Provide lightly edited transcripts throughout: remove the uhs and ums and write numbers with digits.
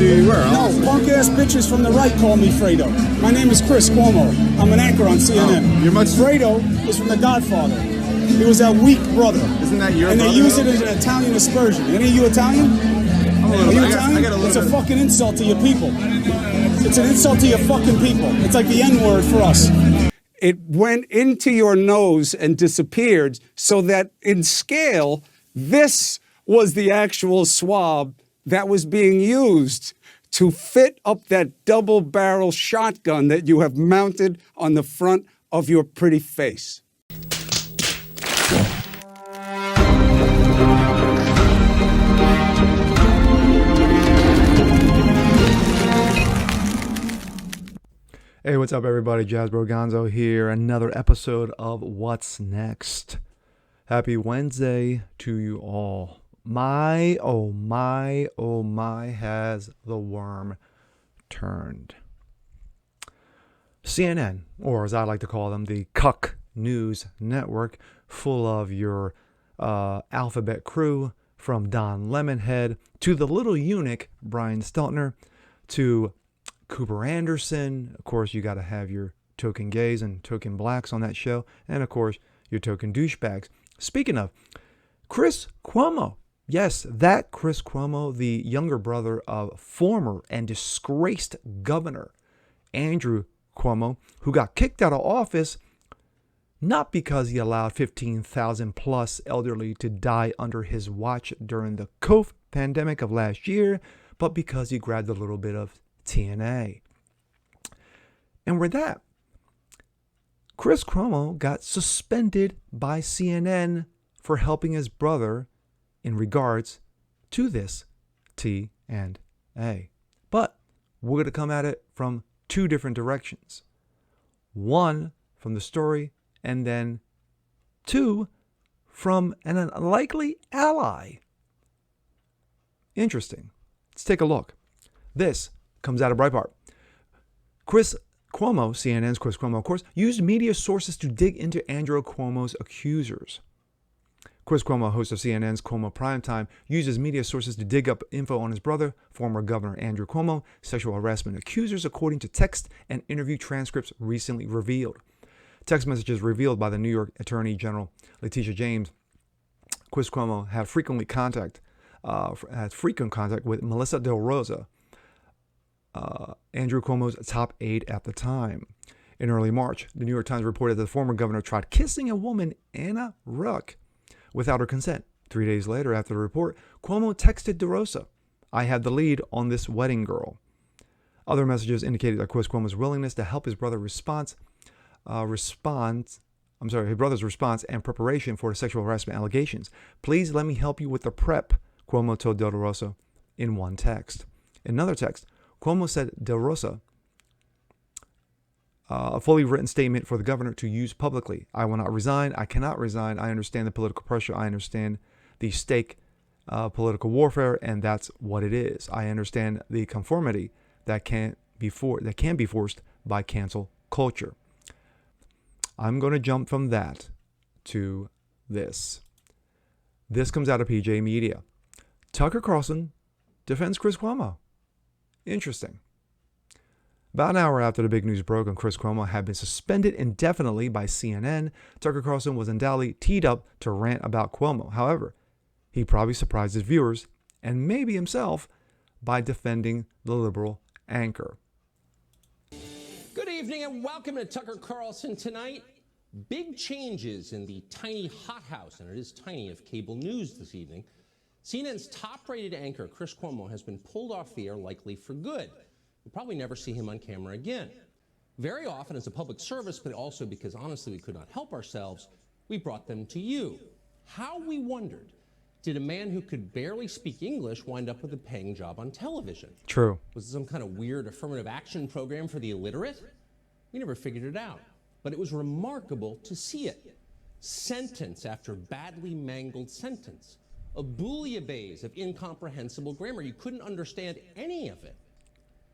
see who you were. No, punk-ass bitches from the right call me Fredo. My name is Chris Cuomo. I'm an anchor on CNN. You're much... Fredo is from The Godfather. He was that weak brother. Isn't that your And brother? they use it as an Italian aspersion. Any of you Italian? Are you Italian? It's a fucking insult to your people. It's an insult to your fucking people. It's like the N-word for us. It went into your nose and disappeared, so that in scale, this was the actual swab that was being used to fit up that double-barrel shotgun that you have mounted on the front of your pretty face. Hey, what's up, everybody? Jazzbro Gonzo here. Another episode of What's Next. Happy Wednesday to you all. My, oh my, has the worm turned. CNN, or as I like to call them, the Cuck News Network, full of your alphabet crew, from Don Lemonhead to the little eunuch, Brian Steltner, to Cooper Anderson. Of course, you got to have your token gays and token blacks on that show. And of course, your token douchebags. Speaking of, Chris Cuomo. Yes, that Chris Cuomo, the younger brother of former and disgraced Governor Andrew Cuomo, who got kicked out of office not because he allowed 15,000 plus elderly to die under his watch during the COVID pandemic of last year, but because he grabbed a little bit of TNA. And with that, Chris Cuomo got suspended by CNN for helping his brother in regards to this TNA. But we're going to come at it from two different directions. One, from the story, and then two, from an unlikely ally. Interesting. Let's take a look. This comes out of Breitbart. Chris Cuomo, CNN's Chris Cuomo, of course, used media sources to dig into Andrew Cuomo's accusers. Chris Cuomo, host of CNN's Cuomo Primetime, uses media sources to dig up info on his brother, former Governor Andrew Cuomo, sexual harassment accusers, according to text and interview transcripts recently revealed. Text messages revealed by the New York Attorney General Letitia James. Chris Cuomo had frequent contact with Melissa Del Rosa, Andrew Cuomo's top aide at the time. In early March, the New York Times reported that the former governor tried kissing a woman, Anna Ruck, without her consent. 3 days later, after the report, Cuomo texted De Rosa, "I had the lead on this wedding girl." Other messages indicated that Chris Cuomo's willingness to help his brother's response and preparation for the sexual harassment allegations. "Please let me help you with the prep," Cuomo told De Rosa in one text. In another text, Cuomo said De Rosa, a fully written statement for the governor to use publicly. "I will not resign. I cannot resign. I understand the political pressure. I understand the stake political warfare, and that's what it is. I understand the conformity that can be forced by cancel culture." I'm going to jump from that to this. This comes out of PJ Media. Tucker Carlson defends Chris Cuomo. Interesting. About an hour after the big news broke and Chris Cuomo had been suspended indefinitely by CNN, Tucker Carlson was undoubtedly teed up to rant about Cuomo. However, he probably surprised his viewers, and maybe himself, by defending the liberal anchor. Good evening and welcome to Tucker Carlson Tonight. Big changes in the tiny hothouse, and it is tiny, of cable news this evening. CNN's top-rated anchor, Chris Cuomo, has been pulled off the air, likely for good. We'll probably never see him on camera again. Very often as a public service, but also because honestly we could not help ourselves, we brought them to you. How, we wondered, did a man who could barely speak English wind up with a paying job on television? True. Was it some kind of weird affirmative action program for the illiterate? We never figured it out, but it was remarkable to see it. Sentence after badly mangled sentence. A bouillabaisse of incomprehensible grammar. You couldn't understand any of it.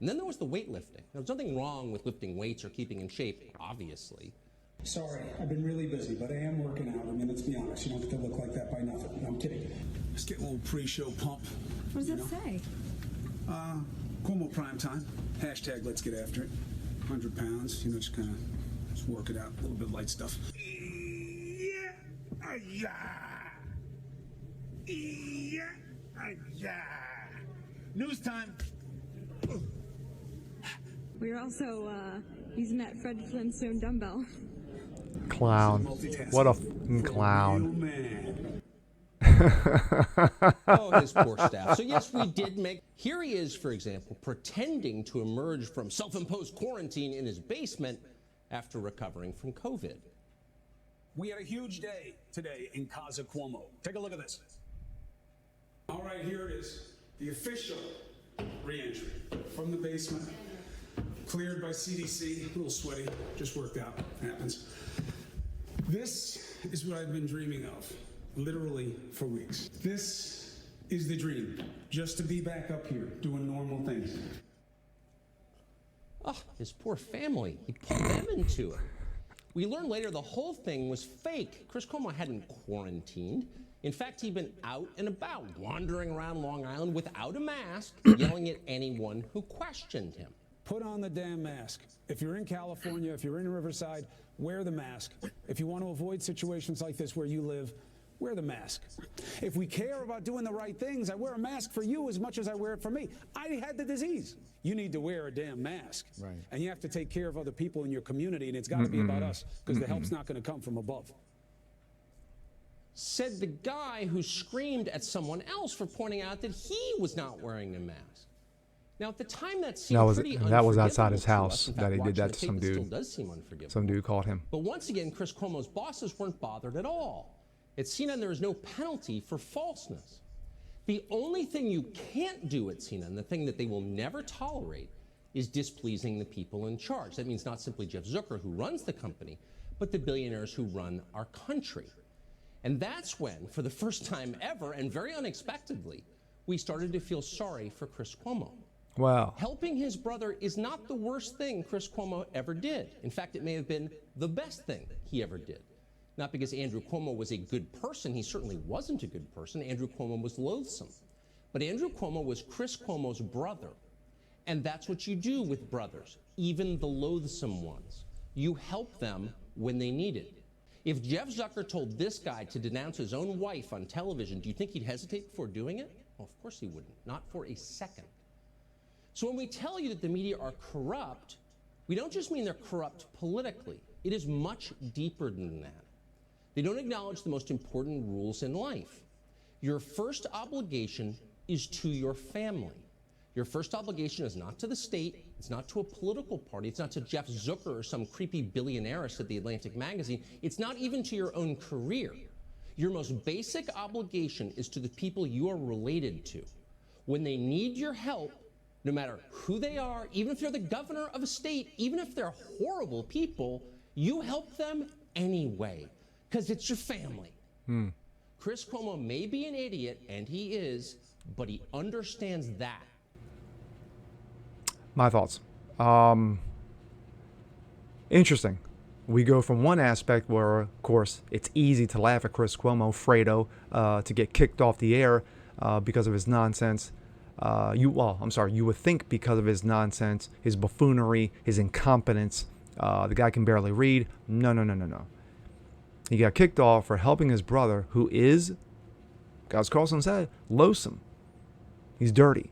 And then there was the weightlifting. Now, there's nothing wrong with lifting weights or keeping in shape, obviously. Sorry, I've been really busy, but I am working out. I mean, let's be honest. You don't get to look like that by nothing. No, I'm kidding. Just get a little pre-show pump. What does it say? prime time. Hashtag let's get after it. 100 pounds, just kind of just work it out. A little bit of light stuff. News time. We were also using that Fred Flintstone dumbbell. Clown. What a f***ing clown. Oh, his poor staff. So yes, we did make... Here he is, for example, pretending to emerge from self-imposed quarantine in his basement after recovering from COVID. We had a huge day today in Casa Cuomo. Take a look at this. All right, here it is. The official re-entry from the basement. Cleared by CDC. A little sweaty. Just worked out. Happens. This is what I've been dreaming of, literally for weeks. This is the dream. Just to be back up here, doing normal things. Oh, his poor family. He pulled them into it. We learned later the whole thing was fake. Chris Cuomo hadn't quarantined. In fact, he'd been out and about, wandering around Long Island without a mask, yelling at anyone who questioned him. Put on the damn mask. If you're in California, if you're in Riverside, wear the mask. If you want to avoid situations like this where you live, wear the mask. If we care about doing the right things, I wear a mask for you as much as I wear it for me. I had the disease. You need to wear a damn mask. Right. And you have to take care of other people in your community, and it's got to be about us, because the help's not going to come from above. Said the guy who screamed at someone else for pointing out that he was not wearing a mask. Now, at the time, that seemed pretty unforgivable. That was outside his to us. house In fact, that he did watching that the to some tape, it dude. still does seem unforgivable. Some dude caught him. But once again, Chris Cuomo's bosses weren't bothered at all. At CNN, there is no penalty for falseness. The only thing you can't do at CNN, the thing that they will never tolerate, is displeasing the people in charge. That means not simply Jeff Zucker, who runs the company, but the billionaires who run our country. And that's when, for the first time ever, and very unexpectedly, we started to feel sorry for Chris Cuomo. Wow. Helping his brother is not the worst thing Chris Cuomo ever did. In fact, it may have been the best thing he ever did. Not because Andrew Cuomo was a good person. He certainly wasn't a good person. Andrew Cuomo was loathsome. But Andrew Cuomo was Chris Cuomo's brother. And that's what you do with brothers, even the loathsome ones. You help them when they need it. If Jeff Zucker told this guy to denounce his own wife on television, do you think he'd hesitate before doing it? Well, of course he wouldn't. Not for a second. So when we tell you that the media are corrupt, we don't just mean they're corrupt politically. It is much deeper than that. They don't acknowledge the most important rules in life. Your first obligation is to your family. Your first obligation is not to the state, it's not to a political party, it's not to Jeff Zucker or some creepy billionairist at the Atlantic magazine, it's not even to your own career. Your most basic obligation is to the people you are related to. When they need your help, no matter who they are, even if they're the governor of a state, even if they're horrible people, you help them anyway, because it's your family. Chris Cuomo may be an idiot, and he is, but he understands that. My thoughts. Interesting. We go from one aspect where, of course, it's easy to laugh at Chris Cuomo, Fredo, to get kicked off the air because of his nonsense. You would think because of his nonsense, his buffoonery, his incompetence, the guy can barely read. No. He got kicked off for helping his brother, who is, as Carlson said, loathsome. He's dirty.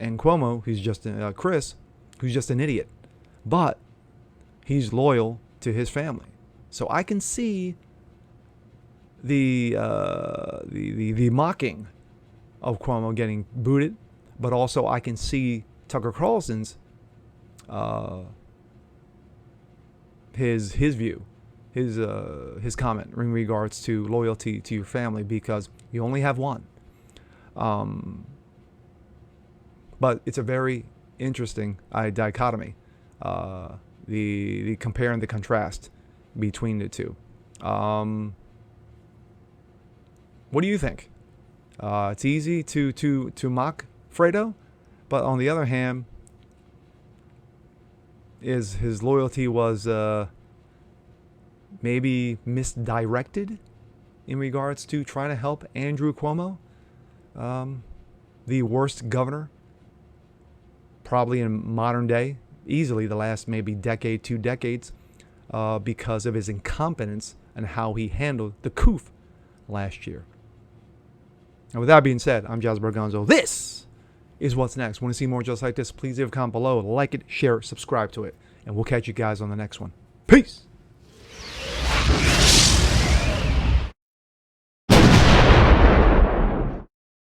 And Cuomo, who's just Chris, who's just an idiot. But he's loyal to his family. So I can see the mocking of Cuomo getting booted, but also I can see Tucker Carlson's his view, his comment in regards to loyalty to your family, because you only have one. But it's a very interesting dichotomy, the compare and the contrast between the two. What do you think? It's easy to mock Fredo, but on the other hand, his loyalty was maybe misdirected in regards to trying to help Andrew Cuomo, the worst governor probably in modern day, easily the last maybe decade, 2 decades, because of his incompetence and how he handled the coup last year. And with that being said, I'm Jazz Bergonzo. This is What's Next. Want to see more just like this? Please leave a comment below. Like it, share it, subscribe to it. And we'll catch you guys on the next one. Peace.